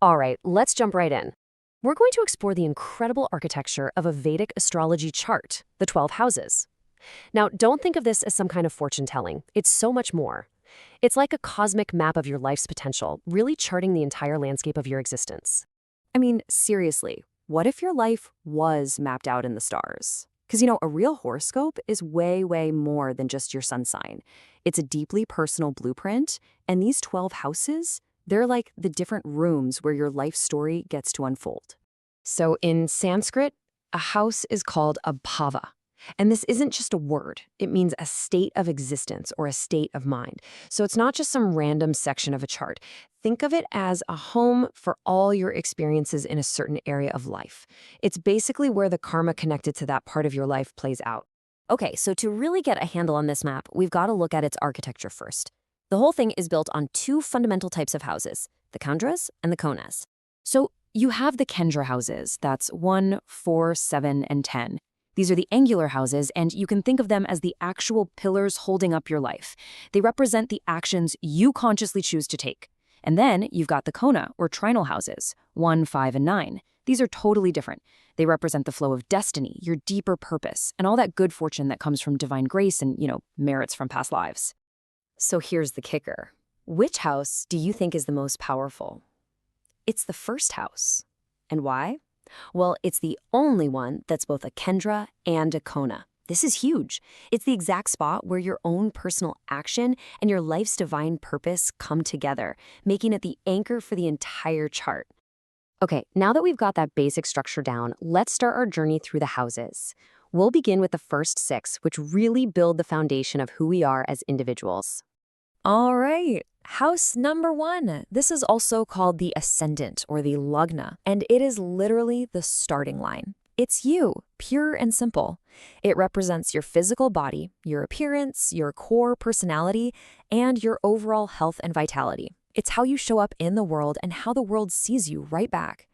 All right, let's jump right in. We're going to explore the incredible architecture of a Vedic astrology chart, the 12 houses. Now, don't think of this as some kind of fortune telling. It's so much more. It's like a cosmic map of your life's potential, really charting the entire landscape of your existence. I mean, seriously, what if your life was mapped out in the stars? Because, a real horoscope is way, way more than just your sun sign. It's a deeply personal blueprint, and these 12 houses, they're like the different rooms where your life story gets to unfold. So in Sanskrit, a house is called a bhava. And this isn't just a word. It means a state of existence or a state of mind. So it's not just some random section of a chart. Think of it as a home for all your experiences in a certain area of life. It's basically where the karma connected to that part of your life plays out. Okay, so to really get a handle on this map, we've got to look at its architecture first. The whole thing is built on two fundamental types of houses, the Khandras and the Konas. So you have the Kendra houses, that's 1, 4, 7, and 10. These are the angular houses, and you can think of them as the actual pillars holding up your life. They represent the actions you consciously choose to take. And then you've got the Kona, or trinal houses, 1, 5, and 9. These are totally different. They represent the flow of destiny, your deeper purpose, and all that good fortune that comes from divine grace and, merits from past lives. So here's the kicker. Which house do you think is the most powerful? It's the first house. And why? Well, it's the only one that's both a Kendra and a Kona. This is huge. It's the exact spot where your own personal action and your life's divine purpose come together, making it the anchor for the entire chart. Okay, now that we've got that basic structure down, let's start our journey through the houses. We'll begin with the first 6, which really build the foundation of who we are as individuals. All right, house number 1. This is also called the ascendant or the lagna, and it is literally the starting line. It's you, pure and simple. It represents your physical body, your appearance, your core personality, and your overall health and vitality. It's how you show up in the world and how the world sees you right back.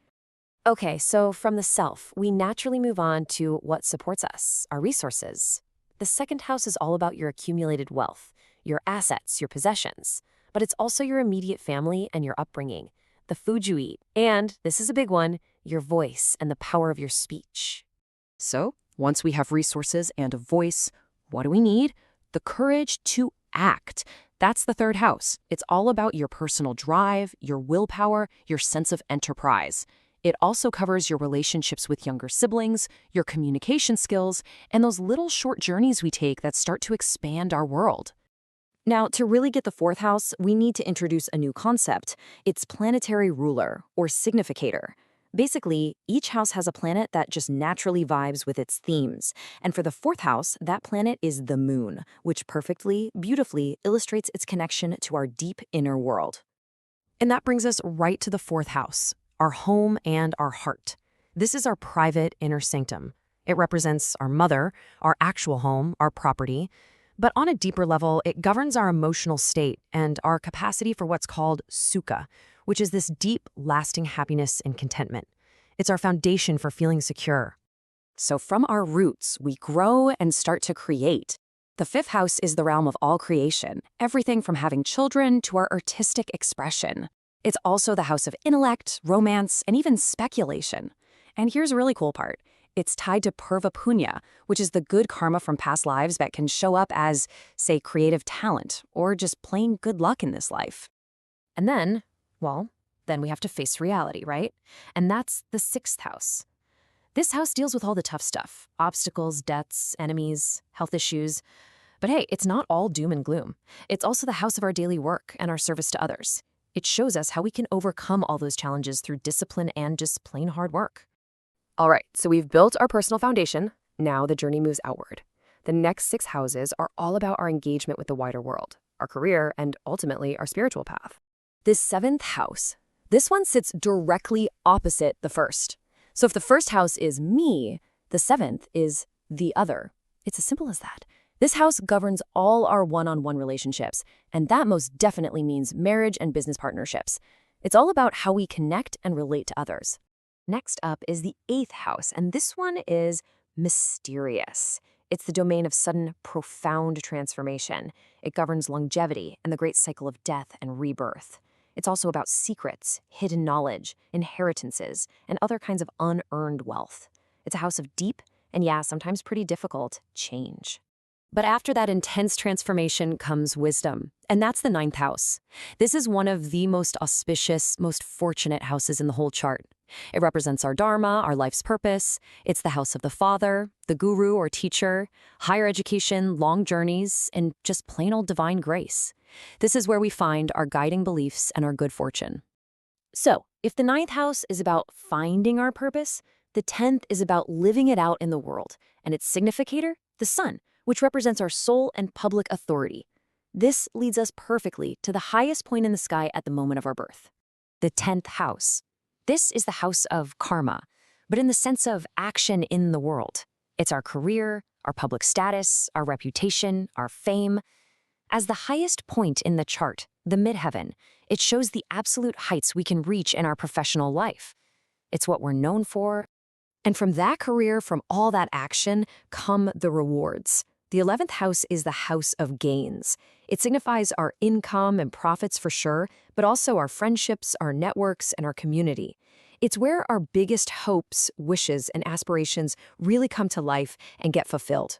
Okay, so from the self, we naturally move on to what supports us, our resources. The second house is all about your accumulated wealth, your assets, your possessions. But it's also your immediate family and your upbringing, the food you eat, and, this is a big one, your voice and the power of your speech. So, once we have resources and a voice, what do we need? The courage to act. That's the third house. It's all about your personal drive, your willpower, your sense of enterprise. It also covers your relationships with younger siblings, your communication skills, and those little short journeys we take that start to expand our world. Now, to really get the fourth house, we need to introduce a new concept. It's planetary ruler, or significator. Basically, each house has a planet that just naturally vibes with its themes. And for the fourth house, that planet is the moon, which perfectly, beautifully illustrates its connection to our deep inner world. And that brings us right to the fourth house, our home and our heart. This is our private inner sanctum. It represents our mother, our actual home, our property. But on a deeper level, it governs our emotional state and our capacity for what's called sukha, which is this deep, lasting happiness and contentment. It's our foundation for feeling secure. So from our roots, we grow and start to create. The fifth house is the realm of all creation, everything from having children to our artistic expression. It's also the house of intellect, romance, and even speculation. And here's a really cool part. It's tied to purva punya, which is the good karma from past lives that can show up as, say, creative talent or just plain good luck in this life. And then, then we have to face reality, right? And that's the sixth house. This house deals with all the tough stuff, obstacles, debts, enemies, health issues. But hey, it's not all doom and gloom. It's also the house of our daily work and our service to others. It shows us how we can overcome all those challenges through discipline and just plain hard work. All right, so we've built our personal foundation. Now the journey moves outward. The next 6 houses are all about our engagement with the wider world, our career, and ultimately our spiritual path. This 7th house, this one sits directly opposite the first. So if the first house is me, the 7th is the other. It's as simple as that. This house governs all our one-on-one relationships, and that most definitely means marriage and business partnerships. It's all about how we connect and relate to others. Next up is the 8th house, and this one is mysterious. It's the domain of sudden, profound transformation. It governs longevity and the great cycle of death and rebirth. It's also about secrets, hidden knowledge, inheritances, and other kinds of unearned wealth. It's a house of deep, and yeah, sometimes pretty difficult, change. But after that intense transformation comes wisdom, and that's the 9th house. This is one of the most auspicious, most fortunate houses in the whole chart. It represents our dharma, our life's purpose. It's the house of the father, the guru or teacher, higher education, long journeys, and just plain old divine grace. This is where we find our guiding beliefs and our good fortune. So, if the 9th house is about finding our purpose, the 10th is about living it out in the world, and its significator, the sun, which represents our soul and public authority. This leads us perfectly to the highest point in the sky at the moment of our birth, the 10th house. This is the house of karma, but in the sense of action in the world. It's our career, our public status, our reputation, our fame. As the highest point in the chart, the midheaven, it shows the absolute heights we can reach in our professional life. It's what we're known for. And from that career, from all that action, come the rewards. The 11th house is the house of gains. It signifies our income and profits for sure, but also our friendships, our networks, and our community. It's where our biggest hopes, wishes, and aspirations really come to life and get fulfilled.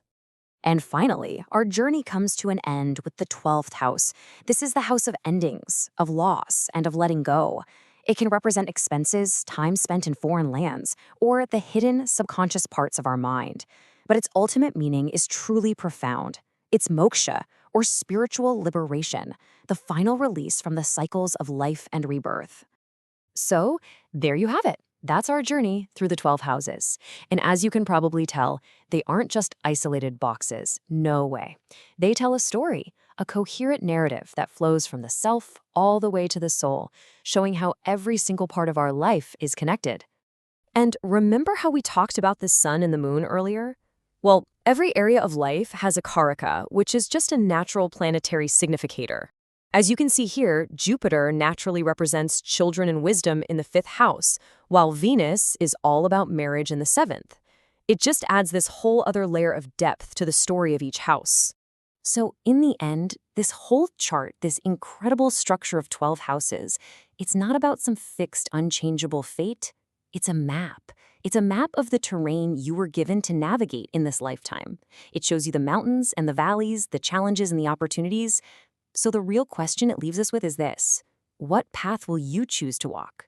And finally, our journey comes to an end with the 12th house. This is the house of endings, of loss, and of letting go. It can represent expenses, time spent in foreign lands, or the hidden subconscious parts of our mind. But its ultimate meaning is truly profound. It's moksha, or spiritual liberation, the final release from the cycles of life and rebirth. So, there you have it. That's our journey through the 12 houses. And as you can probably tell, they aren't just isolated boxes. No way. They tell a story, a coherent narrative that flows from the self all the way to the soul, showing how every single part of our life is connected. And remember how we talked about the sun and the moon earlier? Well, every area of life has a karaka, which is just a natural planetary significator. As you can see here, Jupiter naturally represents children and wisdom in the 5th house, while Venus is all about marriage in the 7th. It just adds this whole other layer of depth to the story of each house. So in the end, this whole chart, this incredible structure of 12 houses, it's not about some fixed, unchangeable fate. It's a map. It's a map of the terrain you were given to navigate in this lifetime. It shows you the mountains and the valleys, the challenges and the opportunities. So the real question it leaves us with is this: what path will you choose to walk?